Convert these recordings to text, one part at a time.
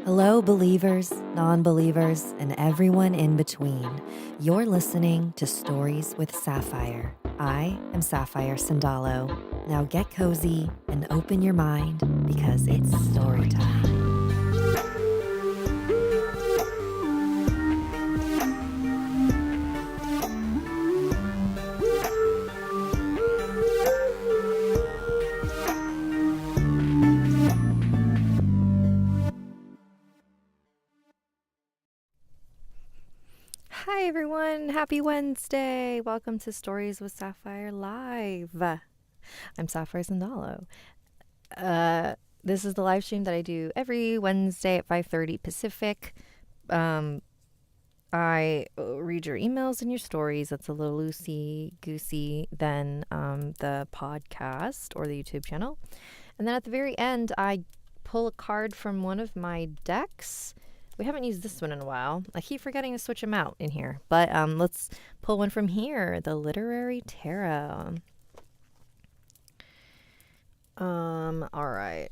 Hello, believers, non-believers, and everyone in between. You're listening to Stories with Sapphire. I am Sapphire Sandalo. Now get cozy and open your mind because it's story time. Hi, everyone. Happy Wednesday. Welcome to Stories with Sapphire Live. I'm Sapphire Sandalo. This is the live stream that I do every Wednesday at 5:30 Pacific. I read your emails and your stories. That's a little loosey-goosey than the podcast or the YouTube channel. And then at the very end, I pull a card from one of my decks. We haven't used this one in a while. I keep forgetting to switch them out in here. But let's pull one from here, the Literary Tarot. All right.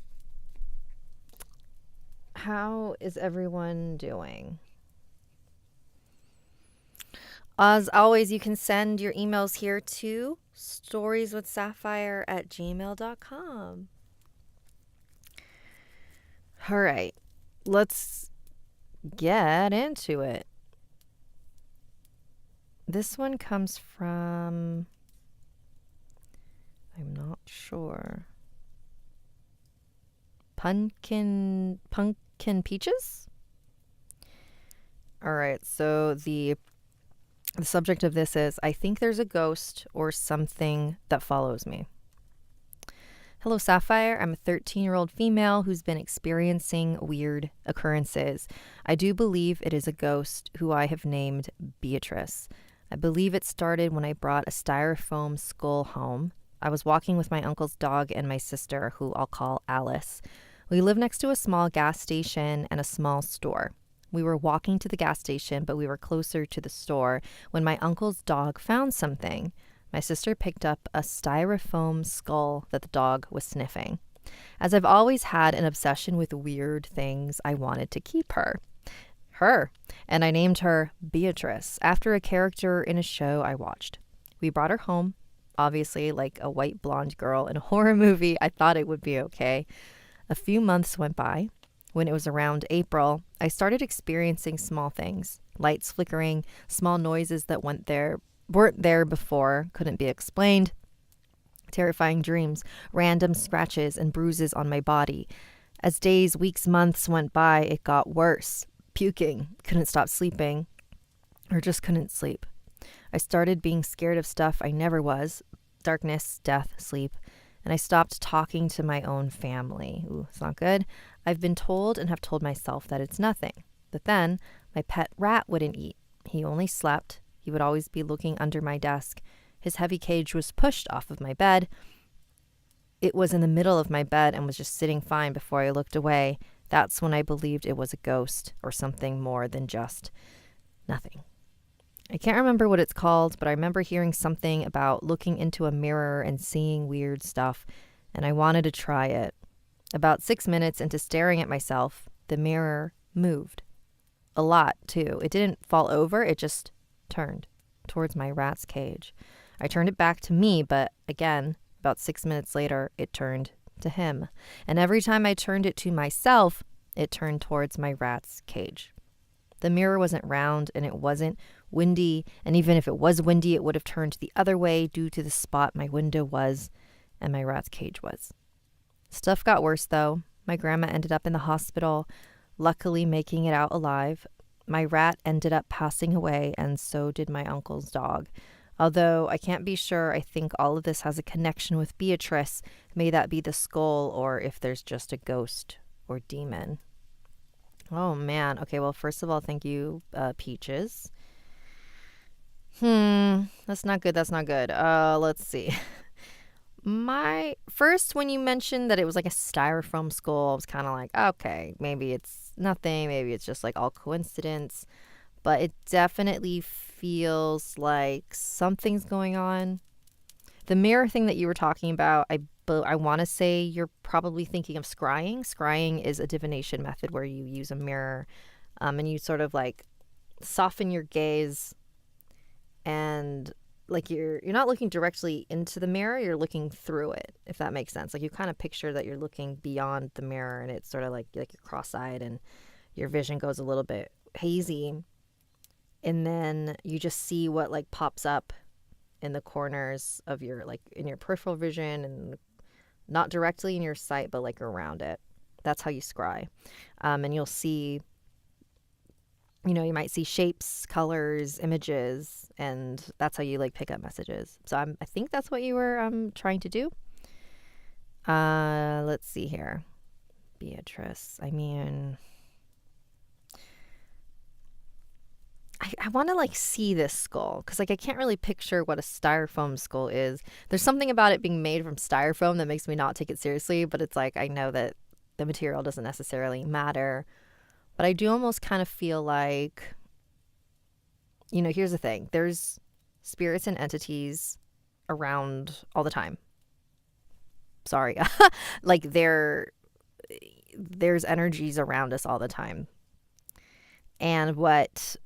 How is everyone doing? As always, you can send your emails here to storieswithsapphire@gmail.com. All right, let's get into it. This one comes from, I'm not sure, Pumpkin Peaches? All right, so the subject of this is, I think there's a ghost or something that follows me. Hello, Sapphire. I'm a 13-year-old female who's been experiencing weird occurrences. I do believe it is a ghost who I have named Beatrice. I believe it started when I brought a styrofoam skull home. I was walking with my uncle's dog and my sister, who I'll call Alice. We live next to a small gas station and a small store. We were walking to the gas station, but we were closer to the store when my uncle's dog found something. My sister picked up a styrofoam skull that the dog was sniffing. As I've always had an obsession with weird things, I wanted to keep her. And I named her Beatrice after a character in a show I watched. We brought her home. Obviously, like a white blonde girl in a horror movie, I thought it would be okay. A few months went by. When it was around April, I started experiencing small things, lights flickering, small noises that weren't there before, couldn't be explained, terrifying dreams, random scratches and bruises on my body. As days, weeks, months went by, it got worse. Puking, couldn't stop sleeping, or just couldn't sleep. I started being scared of stuff I never was, darkness, death, sleep, and I stopped talking to my own family. Ooh, it's not good. I've been told and have told myself that it's nothing. But then my pet rat wouldn't eat. He only slept. He would always be looking under my desk. His heavy cage was pushed off of my bed. It was in the middle of my bed and was just sitting fine before I looked away. That's when I believed it was a ghost or something more than just nothing. I can't remember what it's called, but I remember hearing something about looking into a mirror and seeing weird stuff, and I wanted to try it. About 6 minutes into staring at myself, the mirror moved. A lot, too. It didn't fall over, it just turned towards my rat's cage. I turned it back to me, but again, about 6 minutes later, it turned to him. And every time I turned it to myself, it turned towards my rat's cage. The mirror wasn't round and it wasn't windy, and even if it was windy, it would have turned the other way due to the spot my window was and my rat's cage was. Stuff got worse, though. My grandma ended up in the hospital, luckily making it out alive. My rat ended up passing away, and so did my uncle's dog. Although I can't be sure, I think all of this has a connection with Beatrice. May that be the skull, or if there's just a ghost or demon. Oh, man. Okay, well, first of all, thank you, Peaches. That's not good. Let's see. When you mentioned that it was like a styrofoam skull, I was kind of like, okay, maybe it's nothing. Maybe it's just like all coincidence. But it definitely feels like something's going on. The mirror thing that you were talking about, I want to say you're probably thinking of scrying. Scrying is a divination method where you use a mirror and you sort of like soften your gaze, and like you're not looking directly into the mirror, you're looking through it, if that makes sense. Like you kind of picture that you're looking beyond the mirror, and it's sort of like you're cross-eyed and your vision goes a little bit hazy, and then you just see what like pops up in the corners of your, like in your peripheral vision, and not directly in your sight but like around it. That's how you scry. And you'll see, you might see shapes, colors, images, and that's how you like pick up messages. So I think that's what you were trying to do. Let's see here. Beatrice. I mean, I want to like see this skull, because like I can't really picture what a styrofoam skull is. There's something about it being made from styrofoam that makes me not take it seriously, but it's like I know that the material doesn't necessarily matter. But I do almost kind of feel like, here's the thing. There's spirits and entities around all the time. Sorry. Like there's energies around us all the time. And what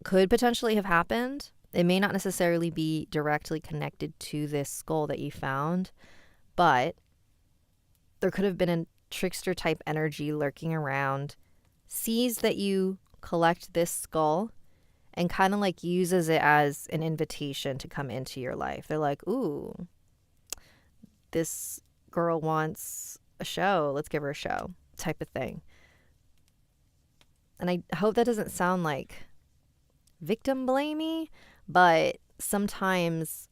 could potentially have happened, it may not necessarily be directly connected to this skull that you found, but there could have been a trickster type energy lurking around, sees that you collect this skull, and kind of like uses it as an invitation to come into your life. They're like, ooh, this girl wants a show, let's give her a show, type of thing. And I hope that doesn't sound like victim blamey, but sometimes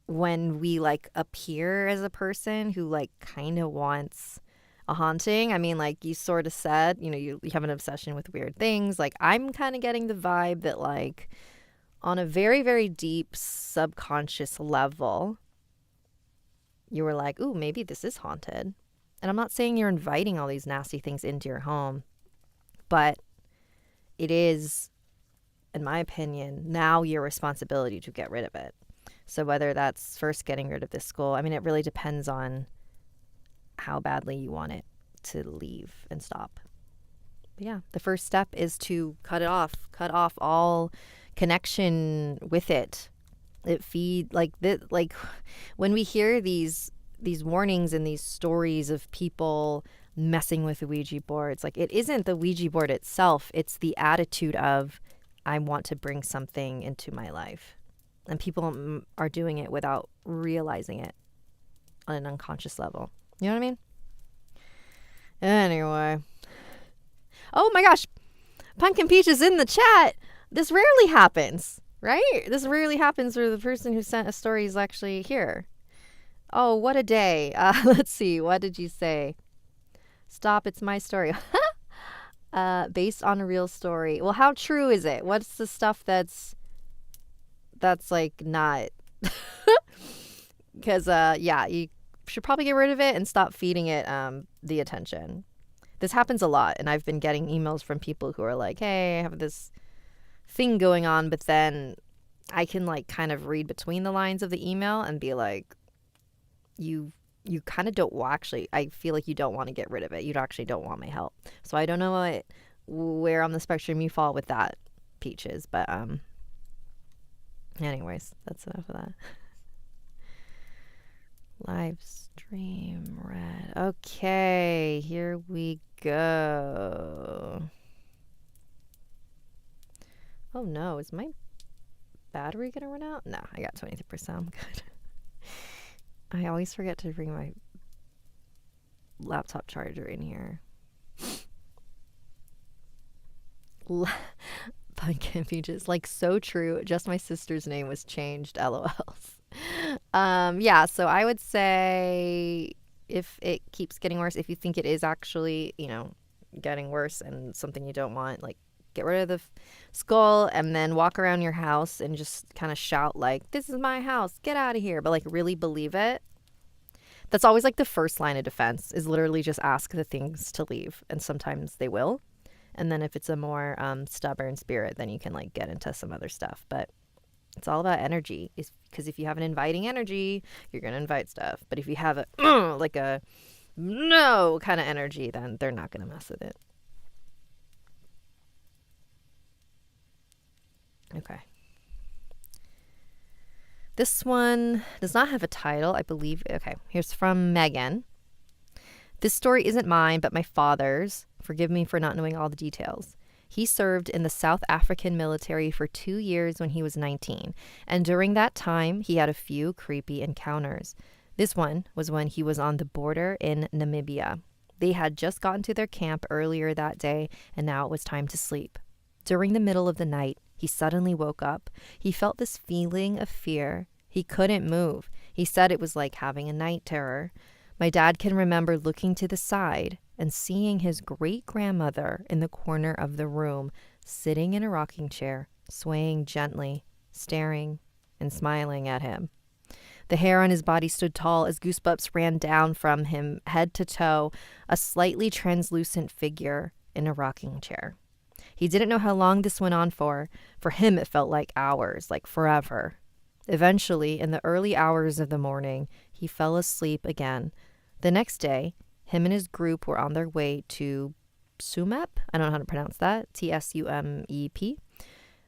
when we like appear as a person who like kind of wants a haunting, I mean, like you sort of said, you have an obsession with weird things. Like I'm kind of getting the vibe that like on a very, very deep subconscious level, you were like, ooh, maybe this is haunted. And I'm not saying you're inviting all these nasty things into your home, but it is, in my opinion, now your responsibility to get rid of it. So whether that's first getting rid of this skull, I mean, it really depends on how badly you want it to leave and stop. But yeah, the first step is to cut off all connection with it. Like when we hear these warnings and these stories of people messing with the Ouija board, it's like it isn't the Ouija board itself, it's the attitude of I want to bring something into my life. And people are doing it without realizing it on an unconscious level. You know what I mean? Anyway. Oh my gosh. Pumpkin Peach is in the chat. This rarely happens, right? This rarely happens where the person who sent a story is actually here. Oh, what a day. Let's see. What did you say? Stop. It's my story. Based on a real story. Well, how true is it? What's the stuff that's like not? Because yeah, you should probably get rid of it and stop feeding it the attention. This happens a lot, and I've been getting emails from people who are like, hey, I have this thing going on, but then I can like kind of read between the lines of the email and be like, you kind of don't actually, I feel like you don't want to get rid of it. You actually don't want my help. So I don't know where on the spectrum you fall with that, Peaches, but anyways, that's enough of that. Live stream red. Okay, here we go. Oh no, is my battery gonna run out? No, I got 23%. I'm good. I always forget to bring my laptop charger in here. Pumpkin Peaches, like so true. Just my sister's name was changed. LOLs. Yeah, so I would say if it keeps getting worse, if you think it is actually, getting worse and something you don't want, like get rid of the skull and then walk around your house and just kind of shout like, this is my house, get out of here. But like really believe it. That's always like the first line of defense, is literally just ask the things to leave. And sometimes they will. And then if it's a more stubborn spirit, then you can like get into some other stuff. But It's all about energy. Because if you have an inviting energy, you're going to invite stuff. But if you have a like a no kind of energy, then they're not going to mess with it. Okay. This one does not have a title, I believe. Okay, here's from Megan. This story isn't mine, but my father's. Forgive me for not knowing all the details. He served in the South African military for 2 years when he was 19, and during that time, he had a few creepy encounters. This one was when he was on the border in Namibia. They had just gotten to their camp earlier that day, and now it was time to sleep. During the middle of the night, he suddenly woke up. He felt this feeling of fear. He couldn't move. He said it was like having a night terror. My dad can remember looking to the side and seeing his great-grandmother in the corner of the room, sitting in a rocking chair, swaying gently, staring and smiling at him. The hair on his body stood tall as goosebumps ran down from him head to toe, a slightly translucent figure in a rocking chair. He didn't know how long this went on for. For him, it felt like hours, like forever. Eventually, in the early hours of the morning, he fell asleep again. The next day, him and his group were on their way to Tsumep. I don't know how to pronounce that. Tsumep.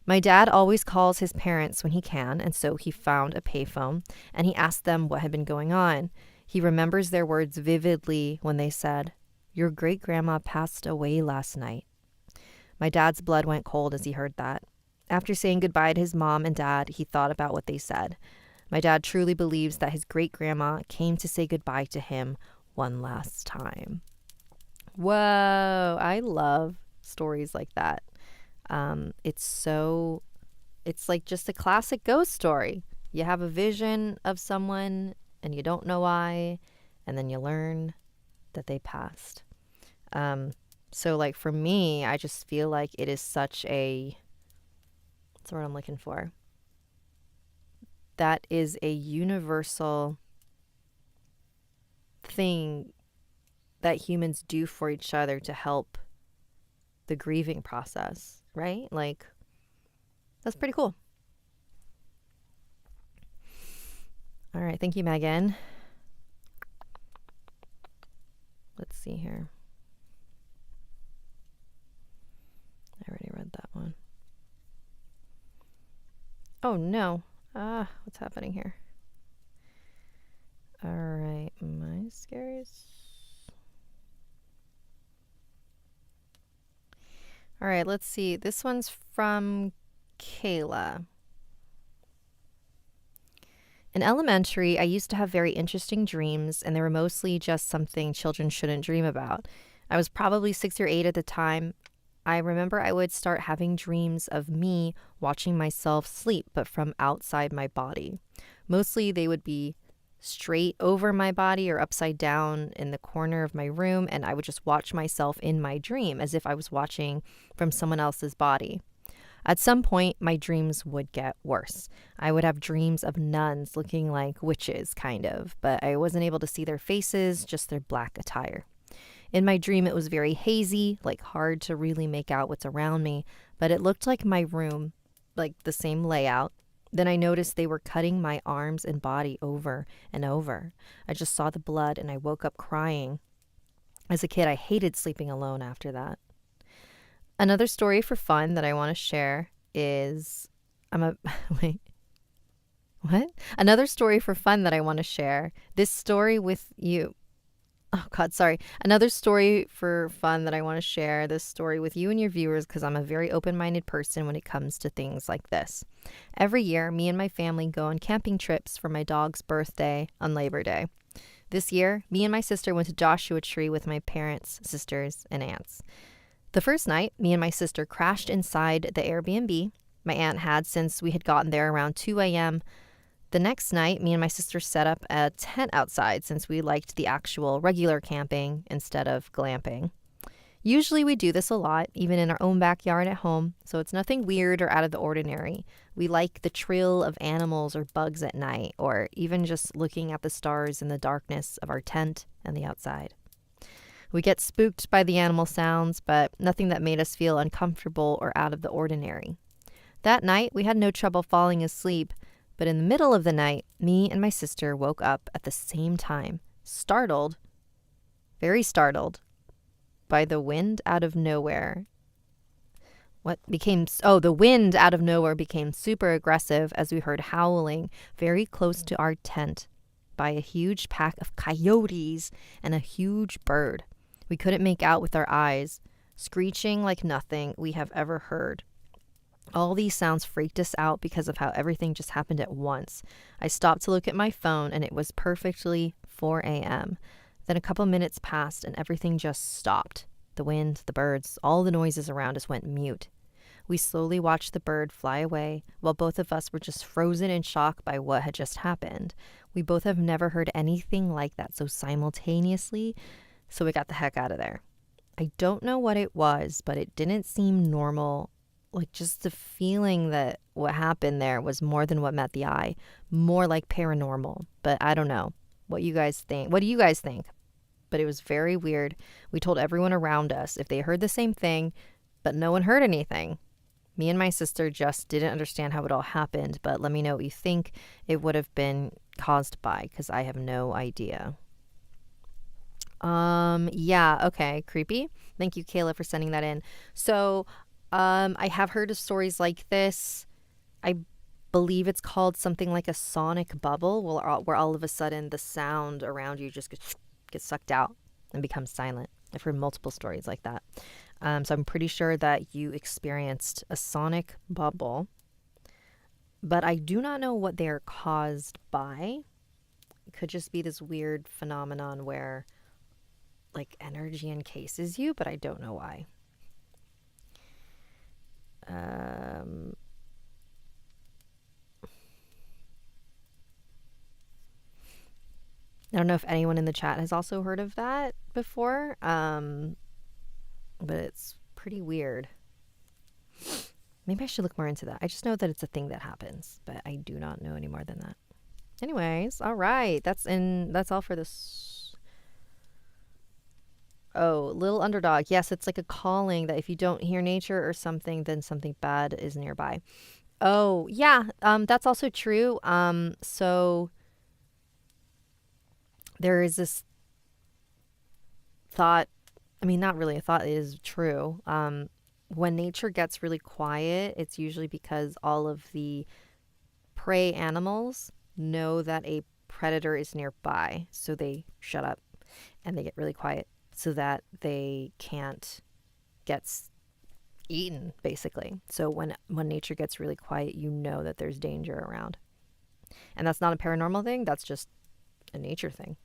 My dad always calls his parents when he can, and so he found a payphone, and he asked them what had been going on. He remembers their words vividly when they said, "Your great-grandma passed away last night." My dad's blood went cold as he heard that. After saying goodbye to his mom and dad, he thought about what they said. My dad truly believes that his great-grandma came to say goodbye to him one last time. Whoa, I love stories like that. It's like just a classic ghost story. You have a vision of someone and you don't know why, and then you learn that they passed. So like for me, I just feel like it is such a, what's the word I'm looking for? That is a universal thing that humans do for each other to help the grieving process, right? Like, that's pretty cool. All right, thank you, Megan. Let's see here. I already read that one. Oh, no. What's happening here? All right, my scaries. All right, let's see. This one's from Kayla. In elementary, I used to have very interesting dreams, and they were mostly just something children shouldn't dream about. I was probably 6 or 8 at the time. I remember I would start having dreams of me watching myself sleep, but from outside my body. Mostly they would be straight over my body or upside down in the corner of my room, and I would just watch myself in my dream as if I was watching from someone else's body. At some point, my dreams would get worse. I would have dreams of nuns looking like witches, kind of, but I wasn't able to see their faces, just their black attire. In my dream, it was very hazy, like hard to really make out what's around me, but it looked like my room, like the same layout. Then I noticed they were cutting my arms and body over and over. I just saw the blood and I woke up crying. As a kid, I hated sleeping alone after that. Another story for fun that I want to share is, wait, what? Another story for fun that I want to share. This story with you. Oh, God, sorry. Another story for fun that I want to share, this story with you and your viewers, because I'm a very open-minded person when it comes to things like this. Every year, me and my family go on camping trips for my dog's birthday on Labor Day. This year, me and my sister went to Joshua Tree with my parents, sisters, and aunts. The first night, me and my sister crashed inside the Airbnb my aunt had since we had gotten there around 2 a.m., The next night, me and my sister set up a tent outside since we liked the actual regular camping instead of glamping. Usually we do this a lot, even in our own backyard at home, so it's nothing weird or out of the ordinary. We like the trill of animals or bugs at night, or even just looking at the stars in the darkness of our tent and the outside. We get spooked by the animal sounds, but nothing that made us feel uncomfortable or out of the ordinary. That night, we had no trouble falling asleep, but in the middle of the night, me and my sister woke up at the same time, startled, very startled, by the wind out of nowhere. The wind out of nowhere became super aggressive as we heard howling very close to our tent by a huge pack of coyotes and a huge bird. We couldn't make out with our eyes, screeching like nothing we have ever heard. All these sounds freaked us out because of how everything just happened at once. I stopped to look at my phone and it was perfectly 4 a.m. Then a couple minutes passed and everything just stopped. The wind, the birds, all the noises around us went mute. We slowly watched the bird fly away while both of us were just frozen in shock by what had just happened. We both have never heard anything like that so simultaneously, so we got the heck out of there. I don't know what it was, but it didn't seem normal. Like just the feeling that what happened there was more than what met the eye, more like paranormal. But I don't know what you guys think. What do you guys think? But it was very weird. We told everyone around us if they heard the same thing, but no one heard anything. Me and my sister just didn't understand how it all happened, but let me know what you think it would have been caused by, because I have no idea. Yeah, okay, creepy. Thank you, Kayla, for sending that in. So, I have heard of stories like this. I believe it's called something like a sonic bubble, where all of a sudden the sound around you just gets sucked out and becomes silent. I've heard multiple stories like that. So I'm pretty sure that you experienced a sonic bubble, but I do not know what they're caused by. It could just be this weird phenomenon where like energy encases you, but I don't know why. I don't know if anyone in the chat has also heard of that before, but it's pretty weird. Maybe I should look more into that. I just know that it's a thing that happens, but I do not know any more than that. Anyways, all right. That's all for this. Oh, Little Underdog. Yes, it's like a calling that if you don't hear nature or something, then something bad is nearby. Oh, yeah. That's also true. So there is this thought, I mean, not really a thought, it is true. When nature gets really quiet, it's usually because all of the prey animals know that a predator is nearby. So they shut up and they get really quiet so that they can't get eaten, basically. So when nature gets really quiet, you know that there's danger around. And that's not a paranormal thing. That's just a nature thing.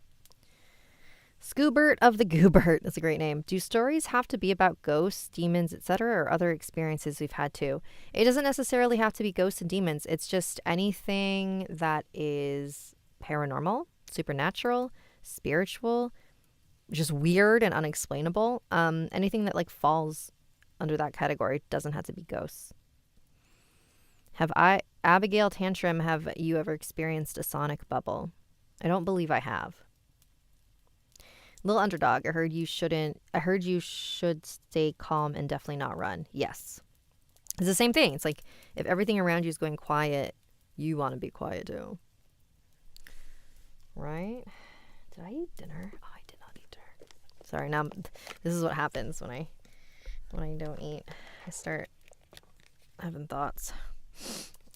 Scoobert of the Goobert. That's a great name. Do stories have to be about ghosts, demons, etc., or other experiences we've had too? It doesn't necessarily have to be ghosts and demons. It's just anything that is paranormal, supernatural, spiritual, just weird and unexplainable. Anything that like falls under that category doesn't have to be ghosts. Abigail Tantrum, have you ever experienced a sonic bubble? I don't believe I have. Little Underdog, I heard you should stay calm and definitely not run. Yes. It's the same thing. It's like if everything around you is going quiet, you want to be quiet too. Right? Did I eat dinner? Oh, I did not eat dinner. Sorry, now this is what happens when I don't eat. I start having thoughts.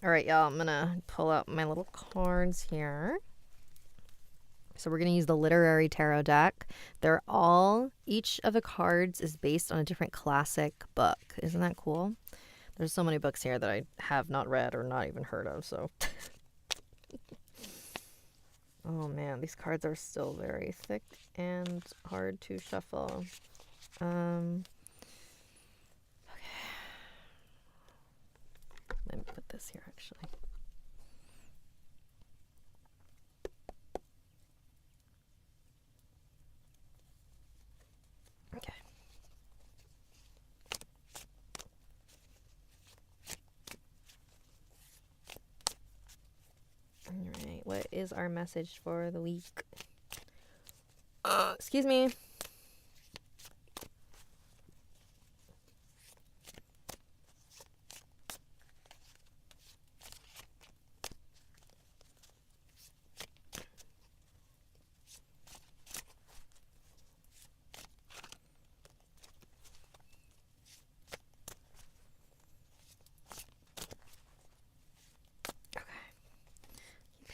All right, y'all, I'm going to pull out my little cards here. So we're going to use the Literary Tarot deck. Each of the cards is based on a different classic book. Isn't that cool? There's so many books here that I have not read or not even heard of, so. Oh man, these cards are still very thick and hard to shuffle. Okay. Let me put this here actually. Okay. All right, what is our message for the week? Excuse me.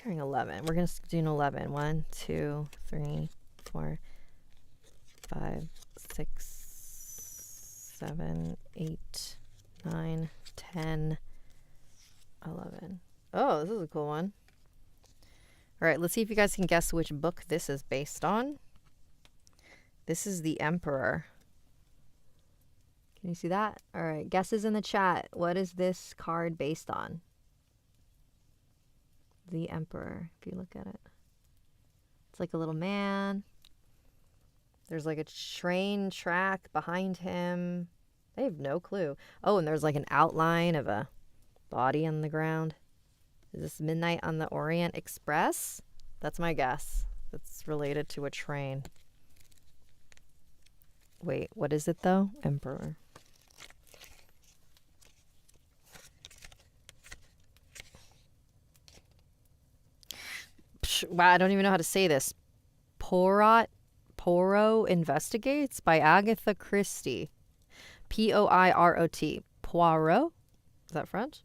hearing 11. We're going to do an 11. 1, 2, 3, 4, 5, 6, 7, 8, 9, 10, 11. Oh, this is a cool one. All right, let's see if you guys can guess which book this is based on. This is The Emperor. Can you see that? All right, guesses in the chat. What is this card based on? The Emperor, if you look at it. It's like a little man. There's like a train track behind him. I have no clue. Oh, and there's like an outline of a body on the ground. Is this Midnight on the Orient Express? That's my guess. That's related to a train. Wait, what is it though? Emperor. Wow, I don't even know how to say this. Poirot Investigates by Agatha Christie. Poirot. Poirot? Is that French?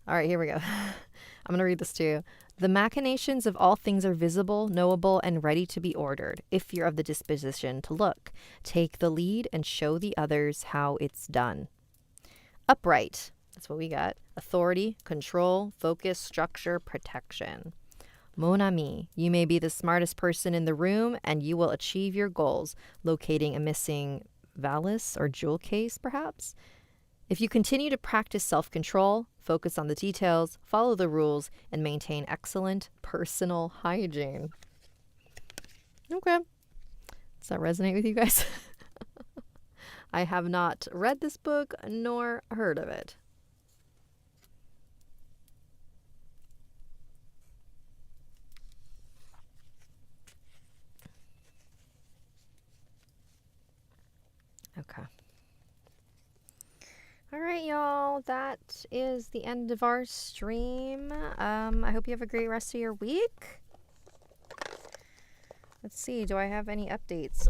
All right, here we go. I'm going to read this to you. The machinations of all things are visible, knowable, and ready to be ordered, if you're of the disposition to look. Take the lead and show the others how it's done. Upright. That's what we got. Authority, control, focus, structure, protection. Mon ami, you may be the smartest person in the room and you will achieve your goals, locating a missing valise or jewel case, perhaps. If you continue to practice self-control, focus on the details, follow the rules, and maintain excellent personal hygiene. Okay. Does that resonate with you guys? I have not read this book nor heard of it. Okay. All right, y'all. That is the end of our stream. I hope you have a great rest of your week. Let's see. Do I have any updates?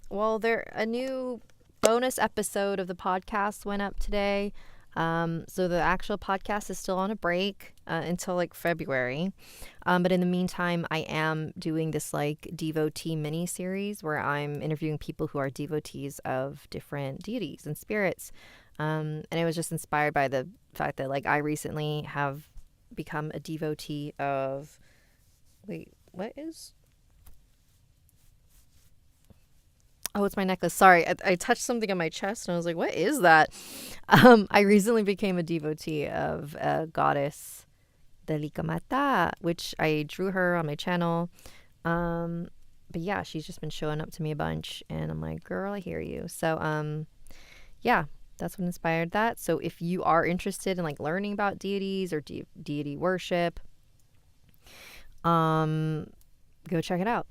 Well, a new bonus episode of the podcast went up today. So the actual podcast is still on a break until like February. But in the meantime, I am doing this like devotee mini series where I'm interviewing people who are devotees of different deities and spirits. And it was just inspired by the fact that like I recently have become a devotee of, wait, what is? Oh, it's my necklace. Sorry, I touched something on my chest and I was like, what is that? I recently became a devotee of a goddess, Delikamata, which I drew her on my channel. But yeah, she's just been showing up to me a bunch and I'm like, girl, I hear you. So, yeah, that's what inspired that. So if you are interested in like learning about deities or deity worship, go check it out.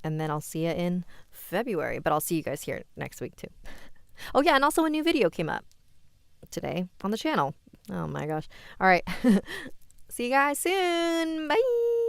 And then I'll see you in February. But I'll see you guys here next week too. Oh yeah, and also a new video came up today on the channel. Oh my gosh. All right. See you guys soon. Bye.